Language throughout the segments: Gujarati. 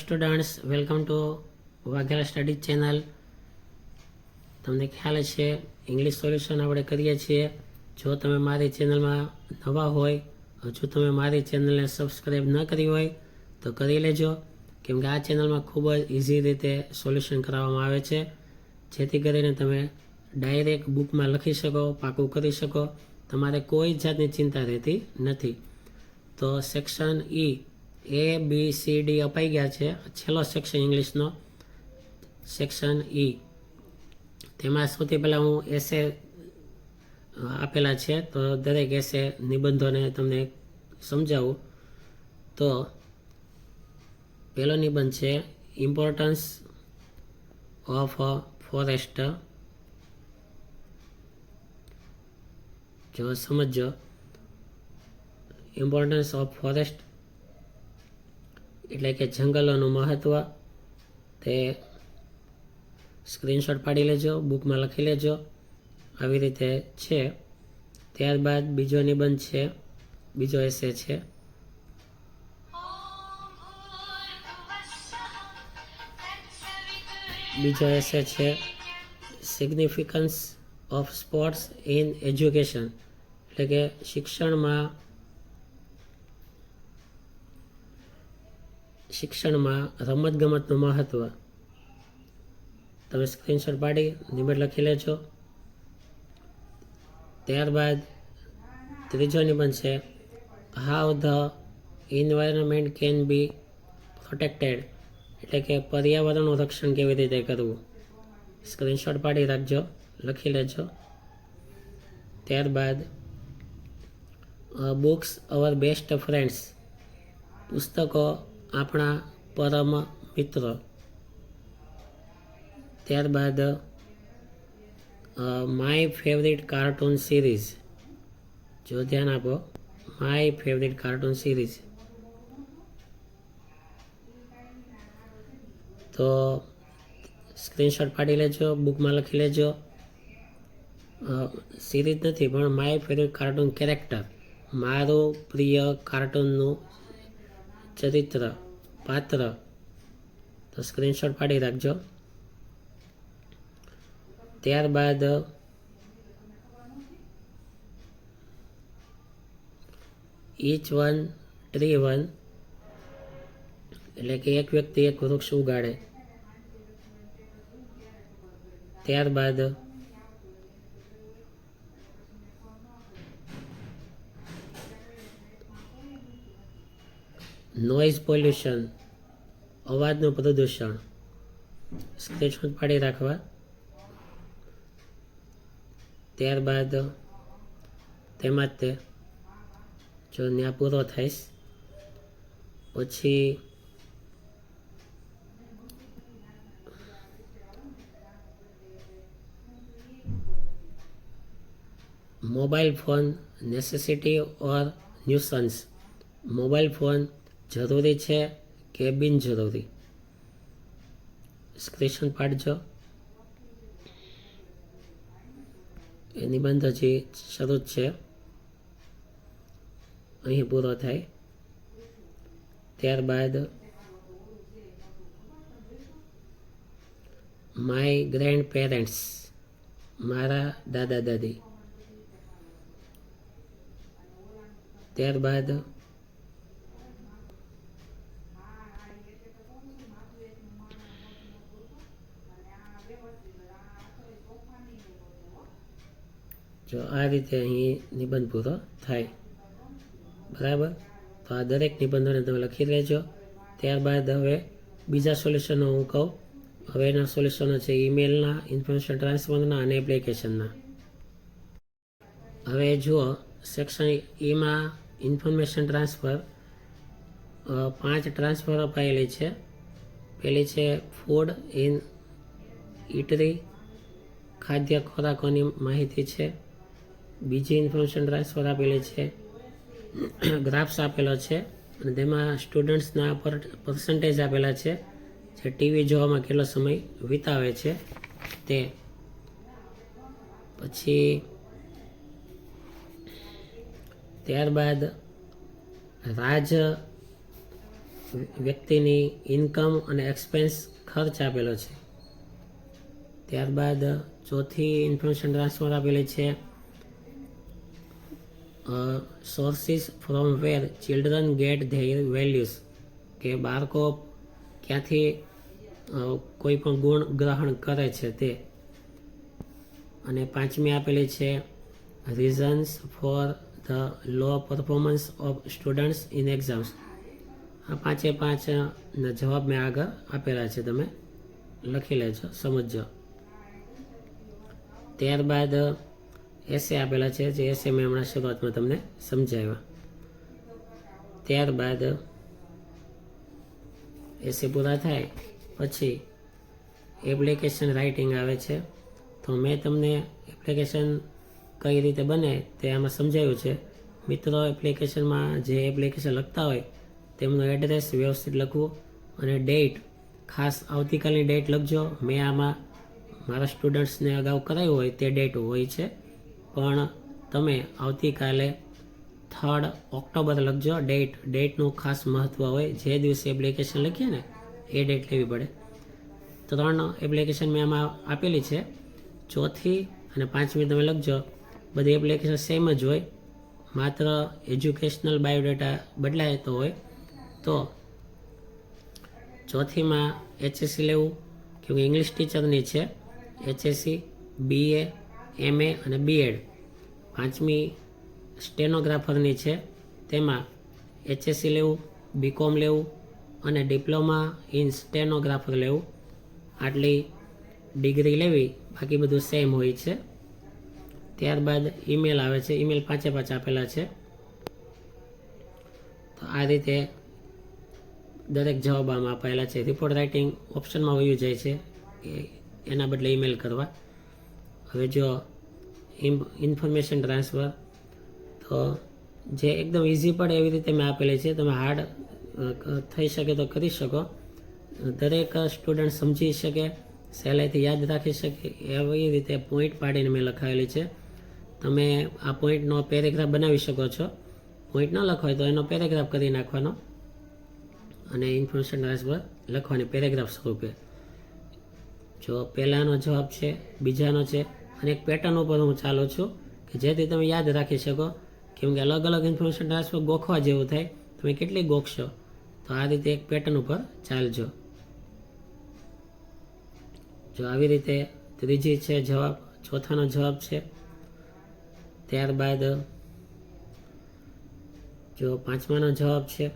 Students, welcome to Vaghela study channel. તમને ખ્યાલ છે ઇંગ્લિશ સોલ્યુશન આપણે કરીએ છીએ. જો તમે મારી ચેનલમાં નવા હોય, હજુ તમે મારી ચેનલને સબસ્ક્રાઈબ ન કરી હોય તો કરી લેજો, કેમ કે આ ચેનલમાં ખૂબ જ ઇઝી રીતે સોલ્યુશન કરાવવામાં આવે છે, જેથી કરીને તમે ડાયરેક્ટ બુકમાં લખી શકો, પાકું કરી શકો. તમારે કોઈ જાતની ચિંતા રહેતી નથી. તો section A, B, C, D અપાઈ ગયા છે. છેલ્લો સેક્શન ઇંગ્લિશનો સેક્શન E. તેમાં સૌથી પહેલાં હું એસે આપેલા છે, તો દરેક એસે નિબંધોને તમને સમજાવું. તો પહેલો નિબંધ છે ઇમ્પોર્ટન્સ ઓફ ફોરેસ્ટ. જો સમજો ઇમ્પોર્ટન્સ ઓફ ફોરેસ્ટ એટલે કે જંગલોનું મહત્ત્વ. તે સ્ક્રીનશોટ પાડી લેજો, બુકમાં લખી લેજો, આવી રીતે છે. ત્યારબાદ બીજો નિબંધ છે, બીજો એસે છે significance of sports in education, એટલે કે શિક્ષણમાં રમતગમતનું મહત્ત્વ. તમે સ્ક્રીનશોટ પાડી નિબંધ લખી લેજો. ત્યારબાદ ત્રીજો નિબંધ છે how the environment can be protected, એટલે કે પર્યાવરણનું રક્ષણ કેવી રીતે કરવું. સ્ક્રીનશોટ પાડી રાખજો, લખી લેજો. ત્યારબાદ બુક્સ અવર બેસ્ટ ફ્રેન્ડ્સ, પુસ્તકો આપણા પરમ મિત્રો. ત્યારબાદ માય ફેવરિટ કાર્ટૂન સિરીઝ. જો ધ્યાન આપો, માય ફેવરિટ કાર્ટૂન સિરીઝ. તો સ્ક્રીનશોટ પાડી લેજો, બુકમાં લખી લેજો. સિરીઝ નથી પણ માય ફેવરિટ કાર્ટૂન કેરેક્ટર, મારું પ્રિય કાર્ટૂનનું ચરિત્ર, પાત્ર. તો સ્ક્રીનશોટ પાડી રાખજો. ત્યારબાદ ઈચ વન ટ્રી વન, એટલે કે એક વ્યક્તિ એક વૃક્ષ ઉગાડે. ત્યારબાદ નોઇઝ પોલ્યુશન, અવાજનું પ્રદૂષણ. સ્ક્રીનશોટ પાડી રાખવા. ત્યારબાદ તેમાં તે જો ત્યાં પૂરો થઈશ પછી મોબાઈલ ફોન નેસેસિટી ઓર ન્યુસન્સ, મોબાઈલ ફોન જરૂરી છે કે બિનજરૂરી. સ્ક્રીનશોટ પાડજો. એ નિબંધ હજી શરૂ જ છે, અહીં પૂરો થાય. ત્યારબાદ માય ગ્રેન્ડ પેરેન્ટ્સ, મારા દાદા દાદી. ત્યારબાદ જો આ રીતે અહીં નિબંધ પૂરો થાય. બરાબર, તો આ દરેક નિબંધોને તમે લખી લેજો. ત્યારબાદ હવે બીજા સોલ્યુશનો હું કહું. હવે એના સોલ્યુશનો છે ઈમેલના, ઇન્ફોર્મેશન ટ્રાન્સફરના અને એપ્લિકેશનના. હવે જુઓ, સેક્શન Eમાં ઇન્ફોર્મેશન ટ્રાન્સફર 5 ટ્રાન્સફર અપાયેલી છે. પહેલી છે ફૂડ ઇન ઇટરી, ખાદ્ય ખોરાકોની માહિતી છે. બીજી ઇન્ફોર્મેશન ટ્રાન્સફર આપેલી છે ગ્રાફ્સ આપેલો છે, અને તેમાં સ્ટુડન્ટ્સના પર્સન્ટેજ આપેલા છે, જે ટીવી જોવામાં કેટલો સમય વિતાવે છે તે. પછી ત્યારબાદ વ્યક્તિની ઇન્કમ અને એક્સપેન્સ ખર્ચ આપેલો છે. ત્યારબાદ ચોથી ઇન્ફોર્મેશન ટ્રાન્સફર આપેલી છે sources from where children get their values, કે બાળકો ક્યાંથી કોઈ પણ ગુણ ગ્રહણ કરે છે તે. અને પાંચમી આપેલી છે reasons for the low performance of students in exams. આ પાંચે પાંચના જવાબ મેં આગળ આપેલા છે, તમે લખી લેજો, સમજજો. ત્યારબાદ એસે આપેલા છે, જે એસે મેં હમણાં શરૂઆતમાં તમને સમજાવ્યા. ત્યારબાદ એસે પૂરા થાય પછી એપ્લિકેશન રાઇટિંગ આવે છે. તો મેં તમને એપ્લિકેશન કઈ રીતે બને તે આમાં સમજાવ્યું છે. મિત્રો, એપ્લિકેશનમાં જે એપ્લિકેશન લખતા હોય તેમનું એડ્રેસ વ્યવસ્થિત લખવું અને ડેટ, ખાસ આવતીકાલની ડેટ લખજો. મેં આમાં મારા સ્ટુડન્ટ્સને અગાઉ કરાયું હોય તે ડેટ હોય છે, પણ તમે આવતીકાલે 3 ઓક્ટોબર લખજો. ડેટનું ખાસ મહત્ત્વ હોય. જે દિવસે એપ્લિકેશન લખીએ ને એ ડેટ લેવી પડે. 3 એપ્લિકેશન મેં આમાં આપેલી છે. ચોથી અને પાંચમી તમે લખજો. બધી એપ્લિકેશન સેમ જ હોય, માત્ર એજ્યુકેશનલ બાયોડેટા બદલાય તો હોય. તો ચોથીમાં HSC લેવું, કેમકે ઇંગ્લિશ ટીચરની છે. HSC, BA, MA અને BEd. પાંચમી સ્ટેનોગ્રાફરની છે, તેમાં HSC લેવું, BCom લેવું અને ડિપ્લોમા ઇન સ્ટેનોગ્રાફર લેવું. આટલી ડિગ્રી લેવી, બાકી બધું સેમ હોય છે. ત્યારબાદ ઈમેલ આવે છે. ઈમેલ પાંચે પાંચ આપેલા છે. તો આ રીતે દરેક જવાબ આમાં આપેલા છે. રિપોર્ટ રાઇટિંગ ઓપ્શનમાં વયું જાય છે, એના બદલે ઈમેલ કરવા. હવે જો ઇન્ફોર્મેશન ટ્રાન્સફર, તો જે એકદમ ઇઝી પડે એવી રીતે મેં આપેલી છે. તમે હાર્ડ થઈ શકે તો કરી શકો. દરેક સ્ટુડન્ટ સમજી શકે, સહેલાઈથી યાદ રાખી શકે એવી રીતે પોઈન્ટ પાડીને મેં લખાવેલી છે. તમે આ પોઈન્ટનો પેરેગ્રાફ બનાવી શકો છો. પોઈન્ટ ન લખો હોય તો એનો પેરેગ્રાફ કરી નાખવાનો અને ઇન્ફોર્મેશન ટ્રાન્સફર લખવાની પેરેગ્રાફ સ્વરૂપે. જો પહેલાંનો જવાબ છે, બીજાનો છે, અને એક પેટર્ન ઉપર હું ચાલું છું કે જેથી તમે યાદ રાખી શકો. કેમ કે અલગ અલગ ઇન્ફોર્મેશન ટ્રાન્સફર ગોખવા જેવું થાય, તમે કેટલી ગોખશો. તો આ રીતે એક પેટર્ન ઉપર ચાલજો. જો આવી રીતે ત્રીજી છે જવાબ, ચોથાનો જવાબ છે. ત્યારબાદ જો પાંચમાનો જવાબ છે.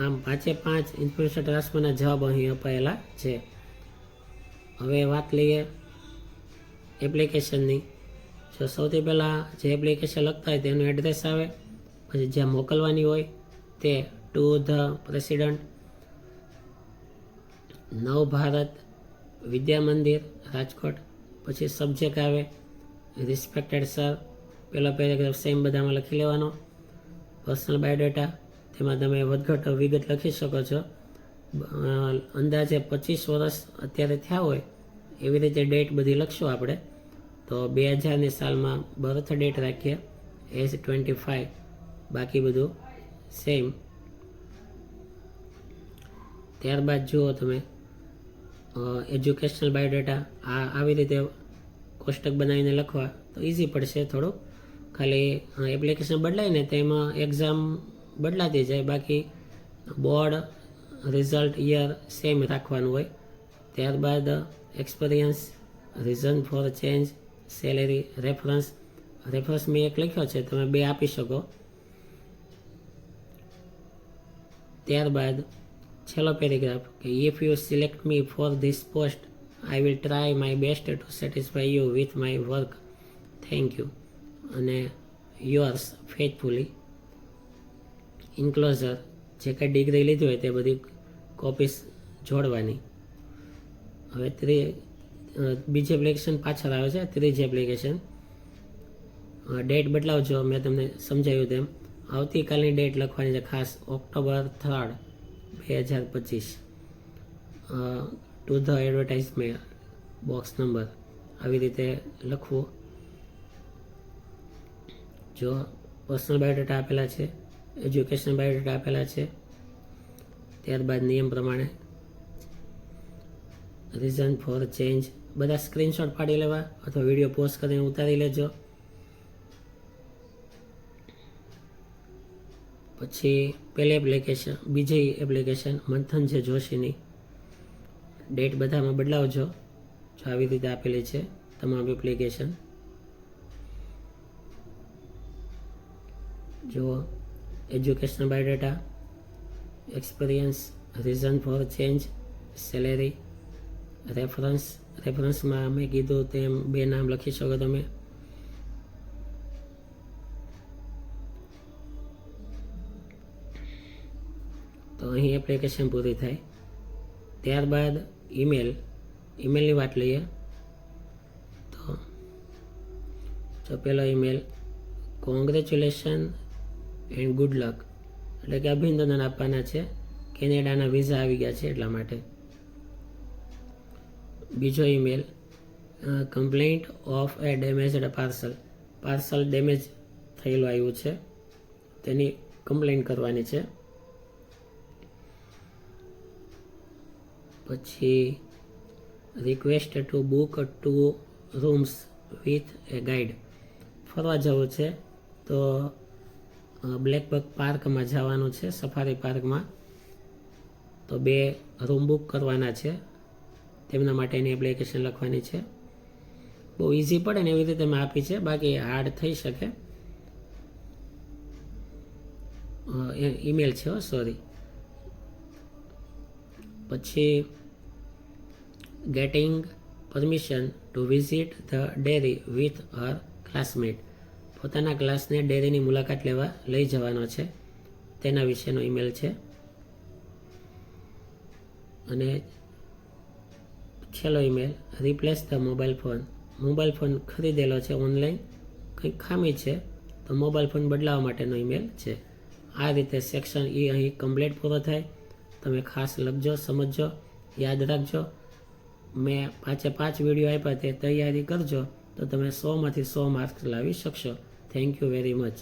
આમ પાંચે પાંચ ઇન્ફોર્મેશન ટ્રાન્સફરના જવાબ અહીં અપાયેલા છે. હવે વાત લઈએ એપ્લિકેશનની. જો સૌથી પહેલાં જે એપ્લિકેશન લખતા હોય તેનું એડ્રેસ આવે, પછી જ્યાં મોકલવાની હોય તે ટુ ધ પ્રેસિડન્ટ, નવ ભારત વિદ્યા મંદિર, રાજકોટ. પછી સબ્જેક્ટ આવે રિસ્પેક્ટેડ સર. પહેલો પેરેગ્રાફ સેમ બધામાં લખી લેવાનો. પર્સનલ બાયોડેટા, તેમાં તમે વધઘટ વિગત લખી શકો છો. અંદાજે 25 વર્ષ અત્યારે થયા હોય એવી રીતે ડેટ બધી લખશું આપણે. તો 2000ની સાલમાં બર્થ ડેટ રાખીએ, એજ 25, બાકી બધું સેમ. ત્યારબાદ જુઓ તમે એજ્યુકેશનલ બાયોડેટા. આવી રીતે કોષ્ટક બનાવીને લખવા તો ઇઝી પડશે થોડુંક. ખાલી એપ્લિકેશન બદલાય ને તેમાં એક્ઝામ બદલાતી જાય, બાકી બોર્ડ, રિઝલ્ટ, યર સેમ રાખવાનું હોય. ત્યારબાદ experience, reason four change, salary, reference. Reference મેં એક લખ્યો છે, તમે 2 આપી શકો. ત્યારબાદ છેલ્લો પેરેગ્રાફ કે if you select me for this post I will try my best two satisfy you with my work. Thank you. અને યોર્સ ફેથફુલી. ઇન્ક્લોઝર, જે કંઈ ડિગ્રી લીધી હોય તે બધી કોપીસ જોડવાની. હવે બીજી એપ્લિકેશન પાછળ આવે છે. ત્રીજી એપ્લિકેશન ડેટ બદલાવજો. મેં તમને સમજાવ્યું તેમ આવતીકાલની ડેટ લખવાની છે ખાસ, October 3, 2025. To the advertisement box number, આવી રીતે લખવું. જો પર્સનલ બાયોડેટા આપેલા છે, એજ્યુકેશન બાયોડેટા આપેલા છે. ત્યારબાદ નિયમ પ્રમાણે રીઝન ફોર ચેન્જ બધા સ્ક્રીનશોટ પાડી લેવા અથવા વિડીયો પોસ્ટ કરીને ઉતારી લેજો. પછી પહેલી એપ્લિકેશન, બીજી એપ્લિકેશન મંથન છે જોશીની, ડેટ બધામાં બદલાવજો જો આવી રીતે આપેલી છે તમામ એપ્લિકેશન. જો educational biodata, experience, reason four change, salary, રેફરન્સમાં મેં કીધું તેમ 2 નામ લખી શકો તમે. તો અહીં એપ્લિકેશન પૂરી થાય. ત્યારબાદ ઈમેલની વાત લઈએ તો જો પહેલો email congratulation and good luck, એટલે કે અભિનંદન આપવાના છે, કેનેડાના વિઝા આવી ગયા છે એટલા માટે. બીજો email complaint of a damaged parcel damage થયેલું આવ્યું છે તેની કમ્પ્લેન્ટ કરવાની છે. પછી request to book 2 rooms with a guide, ફરવા જવું છે તો બ્લેકબક પાર્કમાં જવાનું છે, સફારી પાર્કમાં, તો 2 રૂમ બુક કરવાના છે, તેમના માટેની એપ્લિકેશન લખવાની છે. બહુ ઇઝી પડે ને એવી રીતે મેં આપી છે, બાકી હાર્ડ થઈ શકે. ઈમેલ છે સોરી. પછી getting permission to visit the dairy with her classmate, પોતાના ક્લાસને ડેરીની મુલાકાત લેવા લઈ જવાનો છે તેના વિશેનો ઈમેલ છે. અને છેલ્લો email replace the mobile phone ખરીદેલો છે ઓનલાઈન, કંઈક ખામી છે તો મોબાઈલ ફોન બદલાવવા માટેનો ઈમેલ છે. આ રીતે સેક્શન E અહીં કમ્પ્લીટ પૂરો થાય. તમે ખાસ લખજો, સમજજો, યાદ રાખજો. મેં 5 વિડીયો આપ્યા તે તૈયારી કરજો તો તમે 100માંથી 100 માર્ક્સ લાવી શકશો. Thank you very much.